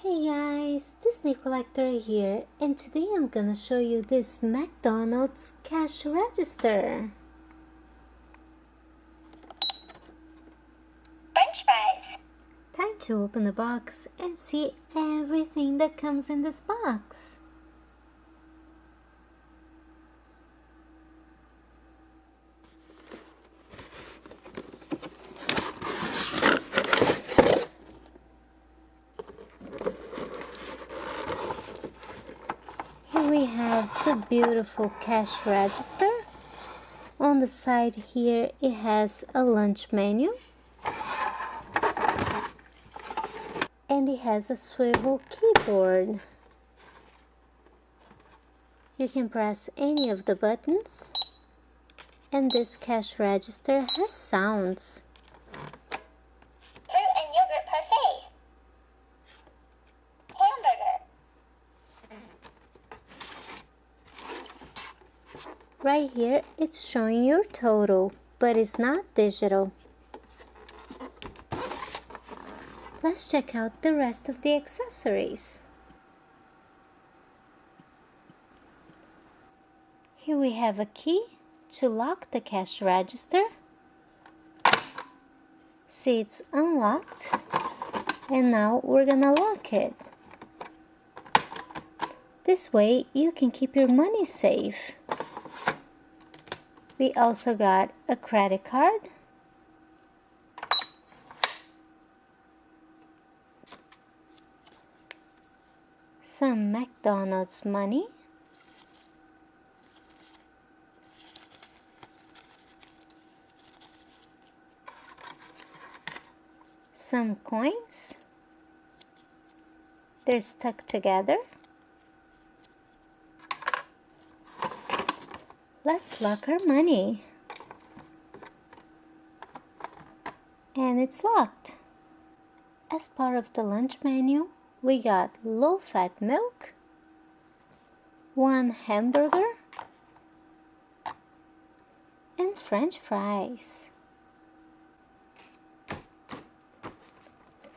Hey guys, Disney Collector here, and today I'm gonna show you this McDonald's cash register. French fries. Time to open the box and see everything that comes in this box. Here we have the beautiful cash register. On the side here it has a lunch menu. And it has a swivel keyboard. You can press any of the buttons. And this cash register has sounds. Fruit and yogurt parfait. Hamburger. Right here, it's showing your total, but it's not digital. Let's check out the rest of the accessories. Here we have a key to lock the cash register. See, it's unlocked. And now we're gonna lock it. This way you can keep your money safe. We also got a credit card, some McDonald's money, some coins. They're stuck together. Let's lock our money. And it's locked. As part of the lunch menu, we got low-fat milk, 1 hamburger, and French fries.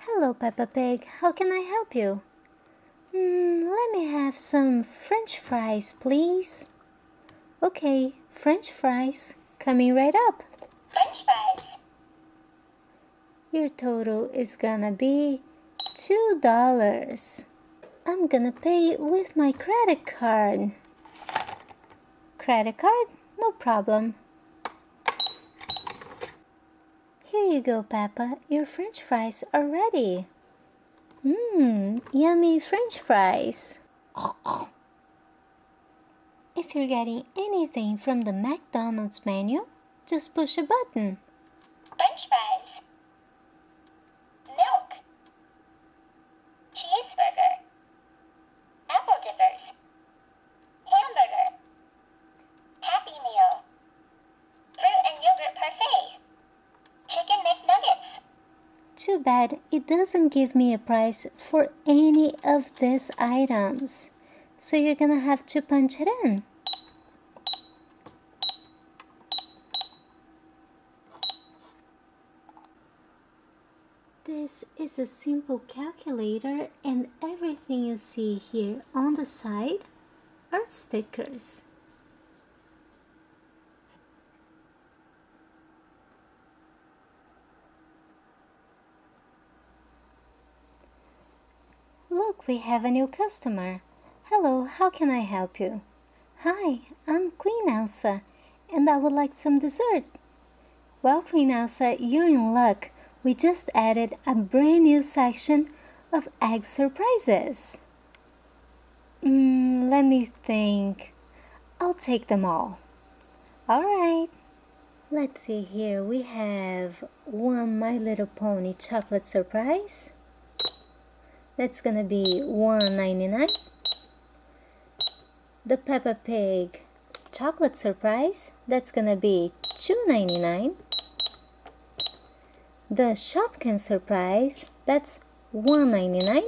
Hello, Peppa Pig. How can I help you? Let me have some French fries, please. Okay, French fries coming right up. French fries. Your total is gonna be $2. I'm gonna pay with my credit card. Credit card? No problem. Here you go, Peppa. Your French fries are ready. Yummy French fries. If you're getting anything from the McDonald's menu, just push a button. French fries. Milk. Cheeseburger. Apple dippers. Hamburger. Happy Meal. Fruit and yogurt parfait. Chicken McNuggets. Too bad it doesn't give me a price for any of these items. So you're gonna have to punch it in. This is a simple calculator, and everything you see here on the side are stickers. Look, we have a new customer. Hello, how can I help you? Hi, I'm Queen Elsa, and I would like some dessert. Well, Queen Elsa, you're in luck. We just added a brand new section of egg surprises. Let me think. I'll take them all. Alright. Let's see here. We have one My Little Pony chocolate surprise. That's gonna be $1.99. The Peppa Pig chocolate surprise, that's gonna be $2.99. The Shopkin surprise, that's $1.99.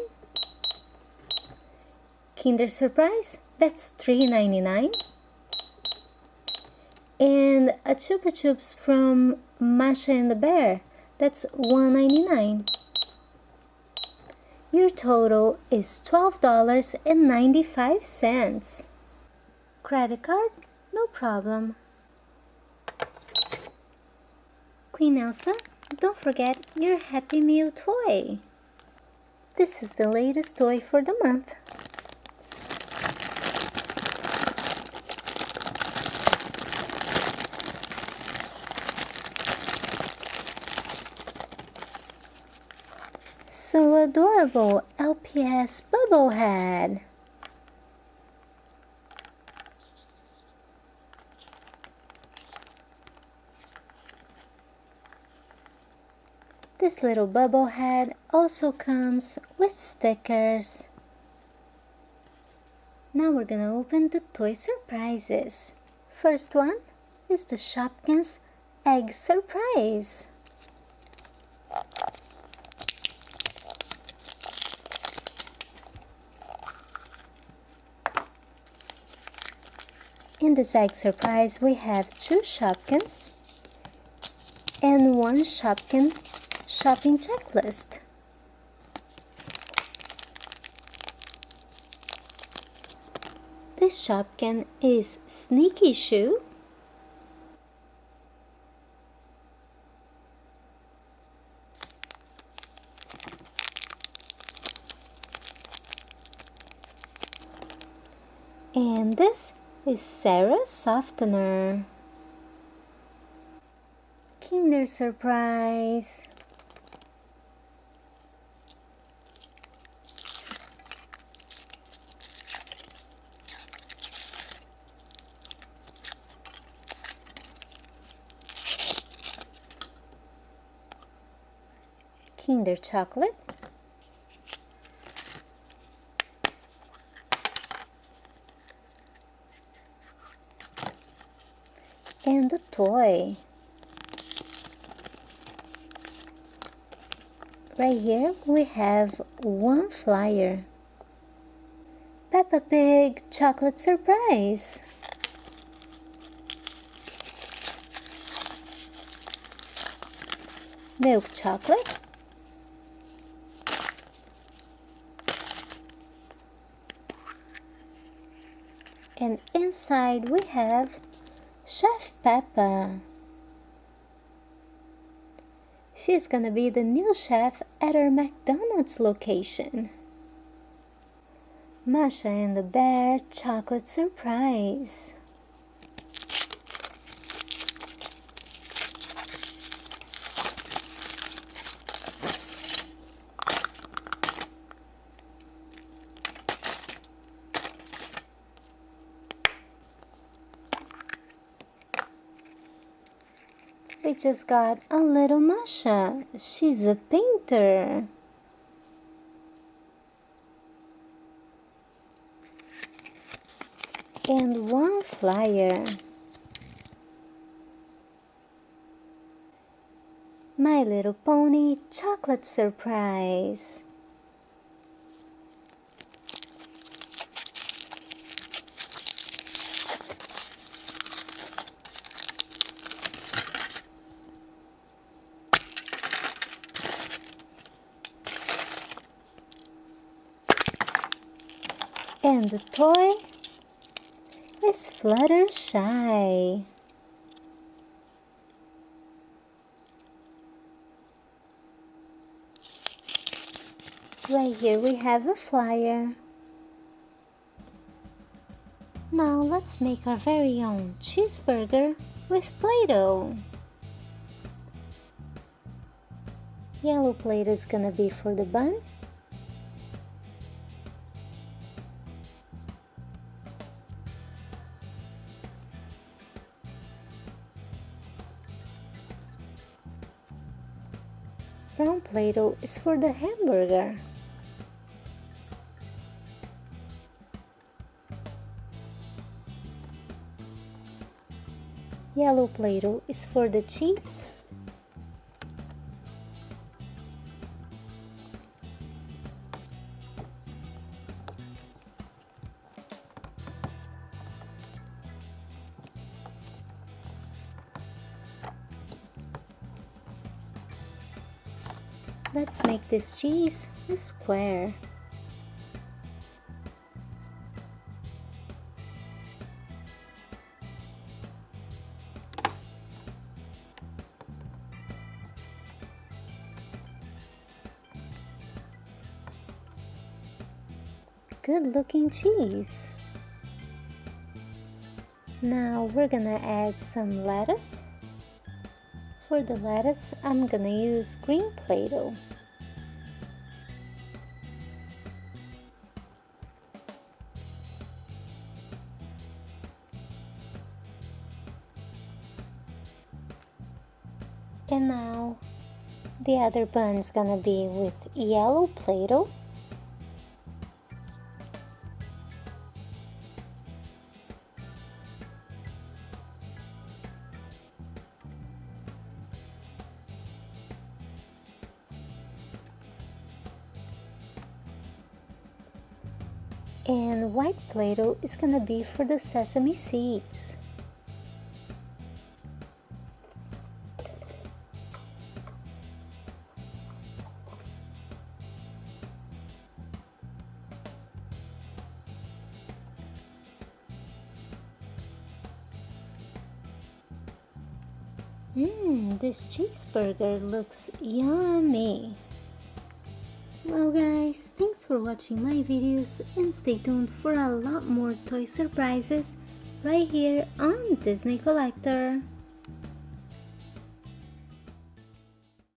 Kinder surprise, that's $3.99. And a Chupa Chups from Masha and the Bear, that's $1.99. Your total is $12.95. Credit card? No problem. Queen Elsa, don't forget your Happy Meal toy. This is the latest toy for the month. So adorable, LPS bubble head. This little bubble head also comes with stickers. Now we're gonna open the toy surprises. First one is the Shopkins Egg Surprise. In this egg surprise, we have 2 Shopkins and 1 Shopkin shopping checklist. This Shopkin is Sneaky Shoe, and this is Sarah Softener. Kinder Surprise. Kinder Chocolate. And the toy. Right here we have 1 flyer. Peppa Pig Chocolate Surprise. Milk chocolate. And inside we have Chef Peppa. She's gonna be the new chef at our McDonald's location. Masha and the Bear Chocolate Surprise. We just got a little Masha. She's a painter. And 1 flyer. My Little Pony Chocolate Surprise. And the toy is Fluttershy. Right here we have a flyer. Now let's make our very own cheeseburger with Play-Doh. Yellow Play-Doh is gonna be for the bun. Brown Play-Doh is for the hamburger. Yellow Play-Doh is for the cheese. Let's make this cheese a square. Good looking cheese. Now we're gonna add some lettuce. For the lettuce, I'm gonna use green Play-Doh. And now the other bun's gonna be with yellow Play-Doh. And white Play-Doh is gonna be for the sesame seeds. This cheeseburger looks yummy. Well guys, thanks for watching my videos and stay tuned for a lot more toy surprises right here on Disney Collector.